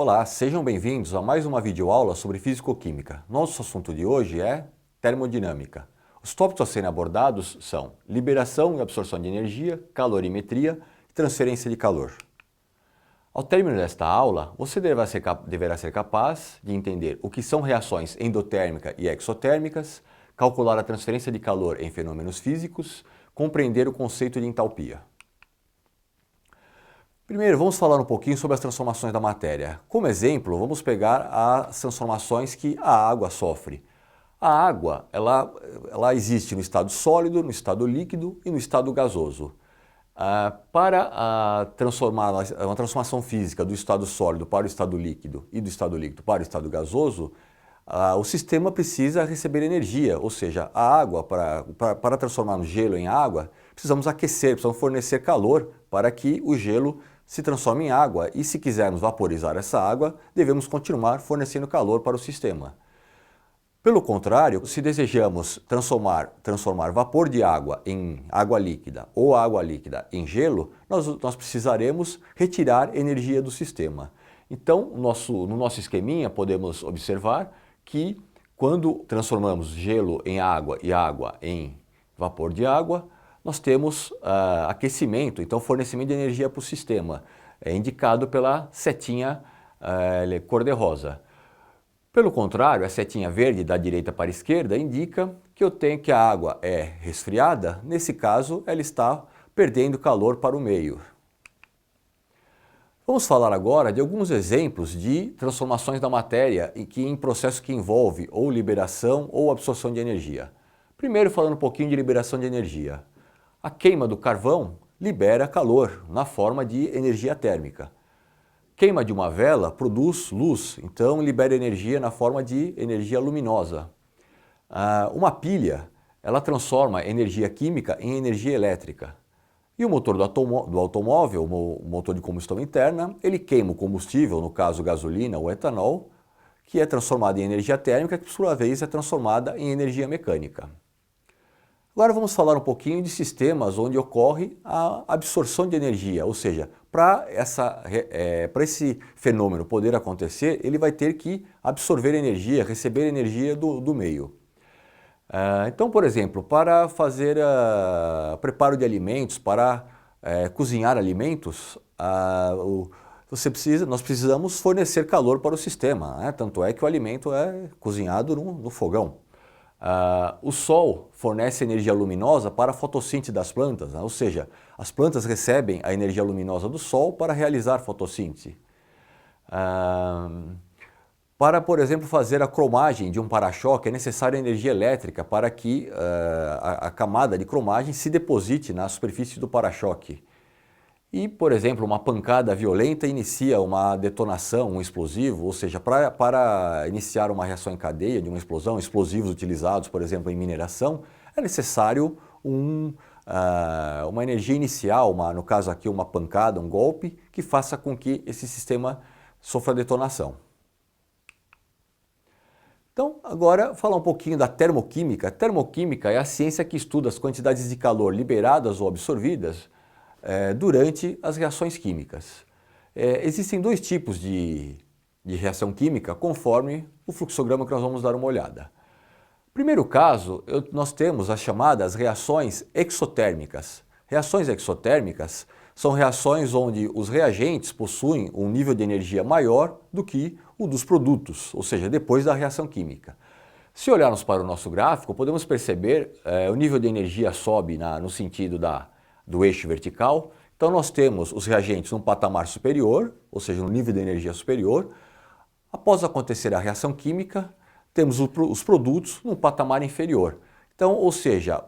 Olá, sejam bem-vindos a mais uma videoaula sobre físico-química. Nosso assunto de hoje é termodinâmica. Os tópicos a serem abordados são liberação e absorção de energia, calorimetria e transferência de calor. Ao término desta aula, você deverá ser capaz de entender o que são reações endotérmicas e exotérmicas, calcular a transferência de calor em fenômenos físicos, compreender o conceito de entalpia. Primeiro, vamos falar um pouquinho sobre as transformações da matéria. Como exemplo, vamos pegar as transformações que a água sofre. A água, ela existe no estado sólido, no estado líquido e no estado gasoso. Para transformar uma transformação física do estado sólido para o estado líquido e do estado líquido para o estado gasoso, o sistema precisa receber energia, ou seja, a água, para transformar no gelo em água, precisamos aquecer, precisamos fornecer calor para que o gelo se transforme em água e, se quisermos vaporizar essa água, devemos continuar fornecendo calor para o sistema. Pelo contrário, se desejamos transformar vapor de água em água líquida ou água líquida em gelo, nós precisaremos retirar energia do sistema. Então, no nosso esqueminha, podemos observar que quando transformamos gelo em água e água em vapor de água, nós temos aquecimento, então fornecimento de energia para o sistema, indicado pela setinha cor-de-rosa. Pelo contrário, a setinha verde da direita para a esquerda indica que a água é resfriada, nesse caso ela está perdendo calor para o meio. Vamos falar agora de alguns exemplos de transformações da matéria em processo que envolve ou liberação ou absorção de energia. Primeiro, falando um pouquinho de liberação de energia. A queima do carvão libera calor na forma de energia térmica. Queima de uma vela produz luz, então libera energia na forma de energia luminosa. Uma pilha, ela transforma energia química em energia elétrica. E o motor do automóvel, o motor de combustão interna, ele queima o combustível, no caso gasolina ou etanol, que é transformada em energia térmica, que por sua vez é transformada em energia mecânica. Agora vamos falar um pouquinho de sistemas onde ocorre a absorção de energia, ou seja, para esse fenômeno poder acontecer, ele vai ter que absorver energia, receber energia do meio. Então, por exemplo, para fazer preparo de alimentos, para cozinhar alimentos, nós precisamos fornecer calor para o sistema, né? Tanto é que o alimento é cozinhado no fogão. O sol fornece energia luminosa para a fotossíntese das plantas, né? Ou seja, as plantas recebem a energia luminosa do sol para realizar fotossíntese. Para, por exemplo, fazer a cromagem de um para-choque é necessária energia elétrica para que a camada de cromagem se deposite na superfície do para-choque. E, por exemplo, uma pancada violenta inicia uma detonação, um explosivo, ou seja, para iniciar uma reação em cadeia de uma explosão, explosivos utilizados, por exemplo, em mineração, é necessário uma energia inicial, no caso aqui uma pancada, um golpe, que faça com que esse sistema sofra detonação. Então, agora, falar um pouquinho da termoquímica. Termoquímica é a ciência que estuda as quantidades de calor liberadas ou absorvidas durante as reações químicas. Existem dois tipos de reação química, conforme o fluxograma que nós vamos dar uma olhada. Primeiro caso, nós temos as chamadas reações exotérmicas. Reações exotérmicas são reações onde os reagentes possuem um nível de energia maior do que o dos produtos, ou seja, depois da reação química. Se olharmos para o nosso gráfico, podemos perceber o nível de energia sobe no sentido do eixo vertical. Então nós temos os reagentes num patamar superior, ou seja, no nível de energia superior. Após acontecer a reação química, temos os produtos num patamar inferior. Então, ou seja,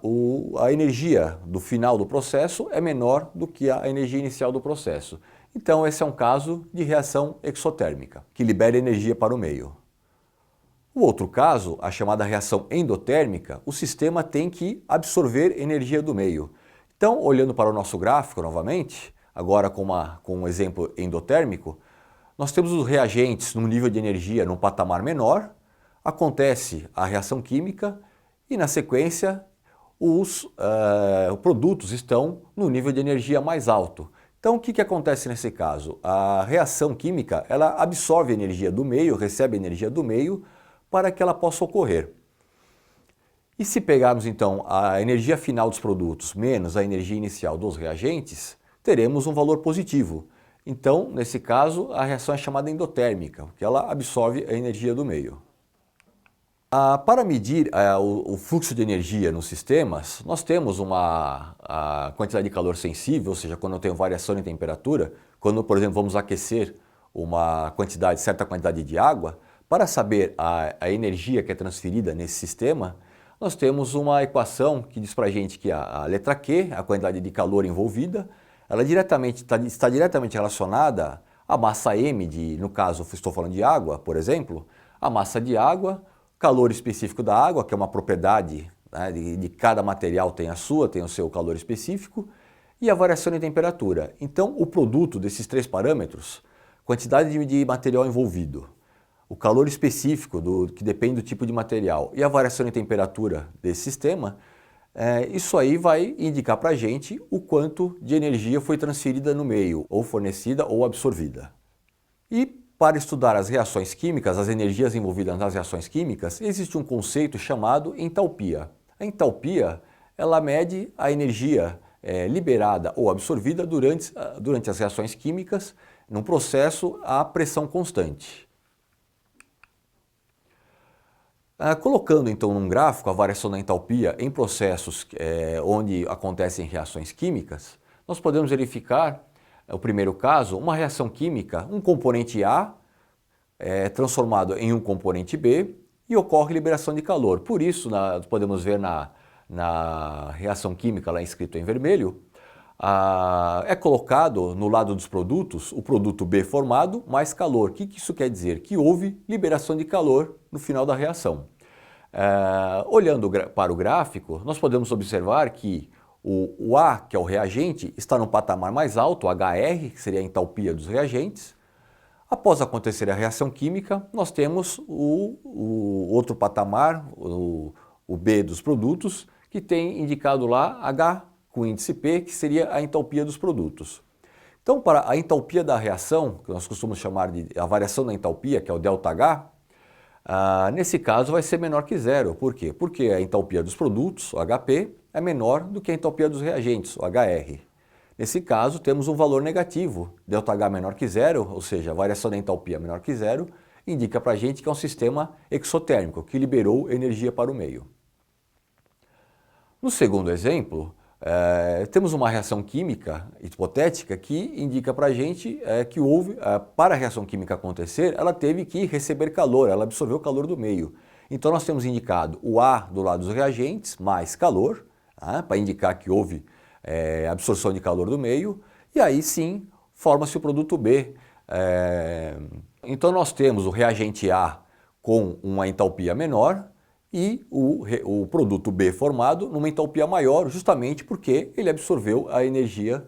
a energia do final do processo é menor do que a energia inicial do processo. Então esse é um caso de reação exotérmica, que libera energia para o meio. O outro caso, a chamada reação endotérmica, o sistema tem que absorver energia do meio. Então, olhando para o nosso gráfico novamente, agora com um exemplo endotérmico, nós temos os reagentes num nível de energia num patamar menor, acontece a reação química e, na sequência, os produtos estão no nível de energia mais alto. Então, o que acontece nesse caso? A reação química, ela absorve a energia do meio, recebe a energia do meio para que ela possa ocorrer. E se pegarmos então a energia final dos produtos menos a energia inicial dos reagentes, teremos um valor positivo. Então, nesse caso, a reação é chamada endotérmica, porque ela absorve a energia do meio. Para medir o fluxo de energia nos sistemas, nós temos a quantidade de calor sensível, ou seja, quando eu tenho variação em temperatura, quando, por exemplo, vamos aquecer uma certa quantidade de água, para saber a energia que é transferida nesse sistema, nós temos uma equação que diz para a gente que a letra Q, a quantidade de calor envolvida, ela está diretamente relacionada à massa M, no caso, estou falando de água, por exemplo, a massa de água, calor específico da água, que é uma propriedade, né, de cada material tem o seu calor específico, e a variação de temperatura. Então, o produto desses três parâmetros, quantidade de material envolvido, o calor específico, que depende do tipo de material, e a variação de temperatura desse sistema, isso aí vai indicar para a gente o quanto de energia foi transferida no meio, ou fornecida ou absorvida. E para estudar as reações químicas, as energias envolvidas nas reações químicas, existe um conceito chamado entalpia. A entalpia, ela mede a energia liberada ou absorvida durante as reações químicas num processo a pressão constante. Colocando então num gráfico a variação da entalpia em processos onde acontecem reações químicas, nós podemos verificar, o primeiro caso, uma reação química, um componente A é transformado em um componente B e ocorre liberação de calor. Por isso, podemos ver na reação química, lá escrito em vermelho, é colocado no lado dos produtos o produto B formado mais calor. O que isso quer dizer? Que houve liberação de calor no final da reação. Olhando para o gráfico, nós podemos observar que o A, que é o reagente, está no patamar mais alto, HR, que seria a entalpia dos reagentes. Após acontecer a reação química, nós temos o outro patamar, o B dos produtos, que tem indicado lá H com índice P, que seria a entalpia dos produtos. Então, para a entalpia da reação, que nós costumamos chamar de a variação da entalpia, que é o ΔH, nesse caso vai ser menor que zero. Por quê? Porque a entalpia dos produtos, o HP, é menor do que a entalpia dos reagentes, o HR. Nesse caso, temos um valor negativo, ΔH menor que zero, ou seja, a variação da entalpia menor que zero, indica para a gente que é um sistema exotérmico, que liberou energia para o meio. No segundo exemplo, temos uma reação química hipotética que indica para a gente que para a reação química acontecer, ela teve que receber calor, ela absorveu o calor do meio. Então nós temos indicado o A do lado dos reagentes, mais calor, para indicar que houve absorção de calor do meio, e aí sim forma-se o produto B. Então nós temos o reagente A com uma entalpia menor, e o produto B formado numa entalpia maior, justamente porque ele absorveu a energia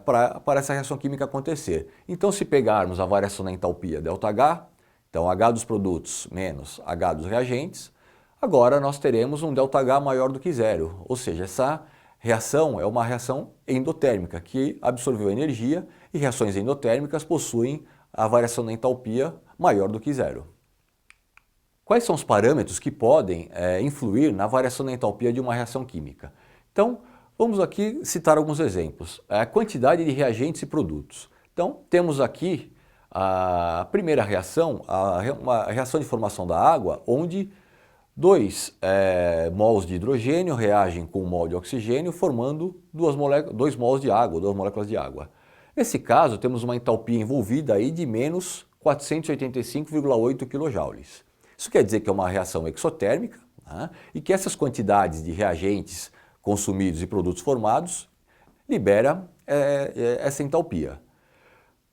para essa reação química acontecer. Então, se pegarmos a variação da entalpia ΔH, então H dos produtos menos H dos reagentes, agora nós teremos um ΔH maior do que zero, ou seja, essa reação é uma reação endotérmica que absorveu energia e reações endotérmicas possuem a variação da entalpia maior do que zero. Quais são os parâmetros que podem influir na variação da entalpia de uma reação química? Então, vamos aqui citar alguns exemplos. A quantidade de reagentes e produtos. Então, temos aqui a primeira reação, uma reação de formação da água, onde 2 mols de hidrogênio reagem com 1 mol de oxigênio, formando 2 mols de água, 2 moléculas de água. Nesse caso, temos uma entalpia envolvida aí de menos 485,8 kJ. Isso quer dizer que é uma reação exotérmica, né, e que essas quantidades de reagentes consumidos e produtos formados libera essa entalpia.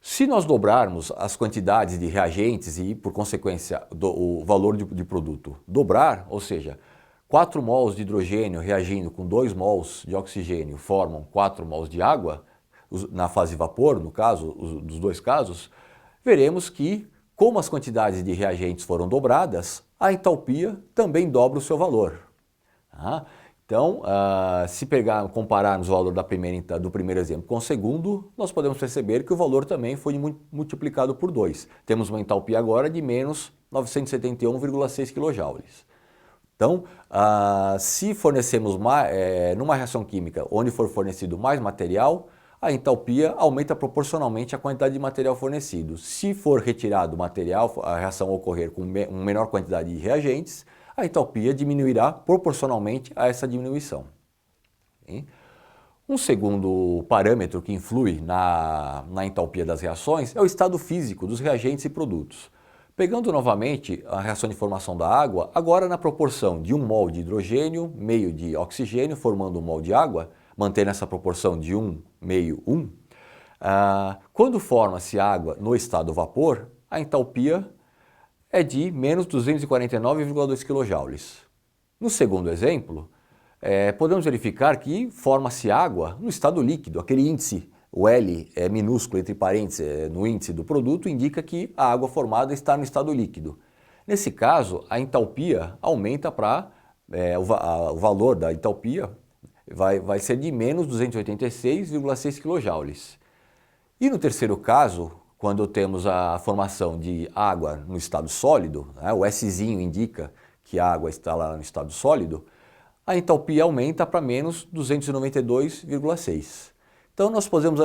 Se nós dobrarmos as quantidades de reagentes e, por consequência, o valor de produto dobrar, ou seja, 4 mols de hidrogênio reagindo com 2 mols de oxigênio formam 4 mols de água, na fase vapor, no caso, dos dois casos, veremos que, como as quantidades de reagentes foram dobradas, a entalpia também dobra o seu valor. Então, se compararmos o valor do primeiro exemplo com o segundo, nós podemos perceber que o valor também foi multiplicado por 2. Temos uma entalpia agora de menos 971,6 kJ. Então, se fornecemos numa reação química onde for fornecido mais material, a entalpia aumenta proporcionalmente à quantidade de material fornecido. Se for retirado o material, a reação ocorrer com uma menor quantidade de reagentes, a entalpia diminuirá proporcionalmente a essa diminuição. Um segundo parâmetro que influi na entalpia das reações é o estado físico dos reagentes e produtos. Pegando novamente a reação de formação da água, agora na proporção de 1 mol de hidrogênio, meio de oxigênio, formando 1 mol de água, mantendo essa proporção de 1, meio, 1, quando forma-se água no estado vapor, a entalpia é de menos 249,2 kJ. No segundo exemplo, podemos verificar que forma-se água no estado líquido. Aquele índice, o L é minúsculo entre parênteses no índice do produto, indica que a água formada está no estado líquido. Nesse caso, a entalpia aumenta para, o valor da entalpia vai ser de menos 286,6 kJ. E no terceiro caso, quando temos a formação de água no estado sólido, o Szinho indica que a água está lá no estado sólido, a entalpia aumenta para menos 292,6. Então nós podemos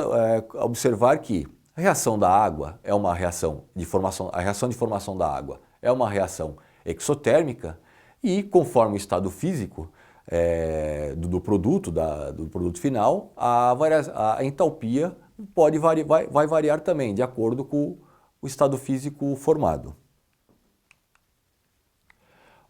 observar que a reação da água é uma reação de formação, a reação de formação da água é uma reação exotérmica e conforme o estado físico do produto final, a entalpia vai variar também, de acordo com o estado físico formado.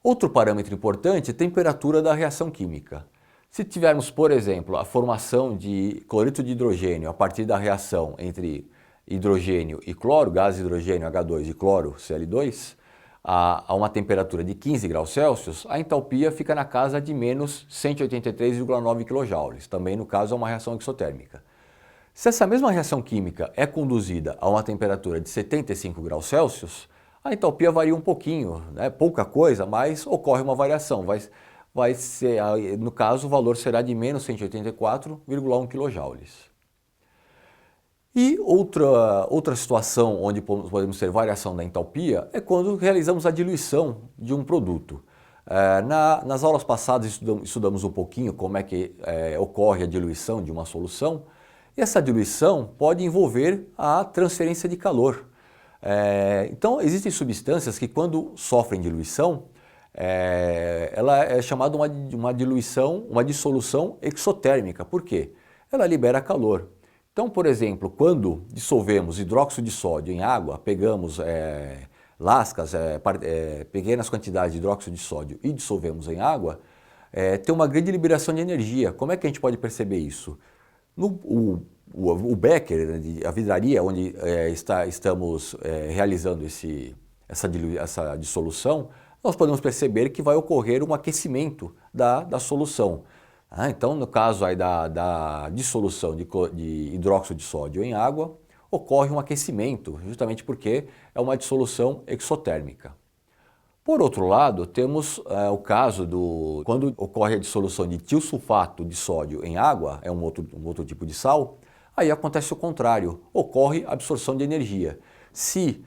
Outro parâmetro importante é a temperatura da reação química. Se tivermos, por exemplo, a formação de cloreto de hidrogênio a partir da reação entre hidrogênio e cloro, gás hidrogênio H2 e cloro Cl2, a uma temperatura de 15 graus Celsius, a entalpia fica na casa de menos 183,9 kJ, também no caso é uma reação exotérmica. Se essa mesma reação química é conduzida a uma temperatura de 75 graus Celsius, a entalpia varia um pouquinho, pouca coisa, mas ocorre uma variação. Vai ser, no caso, o valor será de menos 184,1 kJ. E outra situação onde podemos ter variação da entalpia é quando realizamos a diluição de um produto. Nas aulas passadas estudamos um pouquinho como é que ocorre a diluição de uma solução. E essa diluição pode envolver a transferência de calor. Então, existem substâncias que, quando sofrem diluição, ela é chamada uma dissolução exotérmica. Por quê? Ela libera calor. Então, por exemplo, quando dissolvemos hidróxido de sódio em água, pegamos lascas, pequenas quantidades de hidróxido de sódio e dissolvemos em água, tem uma grande liberação de energia. Como é que a gente pode perceber isso? O becker, a vidraria onde estamos realizando essa dissolução, nós podemos perceber que vai ocorrer um aquecimento da solução. Então, no caso aí da dissolução de hidróxido de sódio em água, ocorre um aquecimento, justamente porque é uma dissolução exotérmica. Por outro lado, temos o caso quando ocorre a dissolução de tiosulfato de sódio em água, é um outro tipo de sal, aí acontece o contrário, ocorre absorção de energia. Se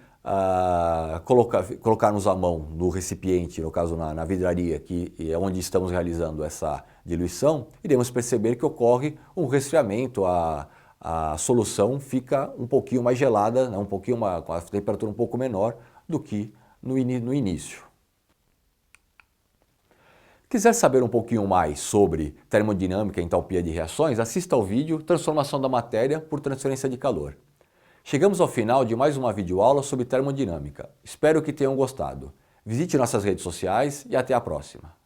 colocarmos a mão no recipiente, no caso na vidraria, que é onde estamos realizando essa diluição, iremos perceber que ocorre um resfriamento, a solução fica um pouquinho mais gelada, com a temperatura um pouco menor do que no início. Quiser saber um pouquinho mais sobre termodinâmica e entalpia de reações, assista ao vídeo Transformação da matéria por transferência de calor. Chegamos ao final de mais uma videoaula sobre termodinâmica. Espero que tenham gostado. Visite nossas redes sociais e até a próxima.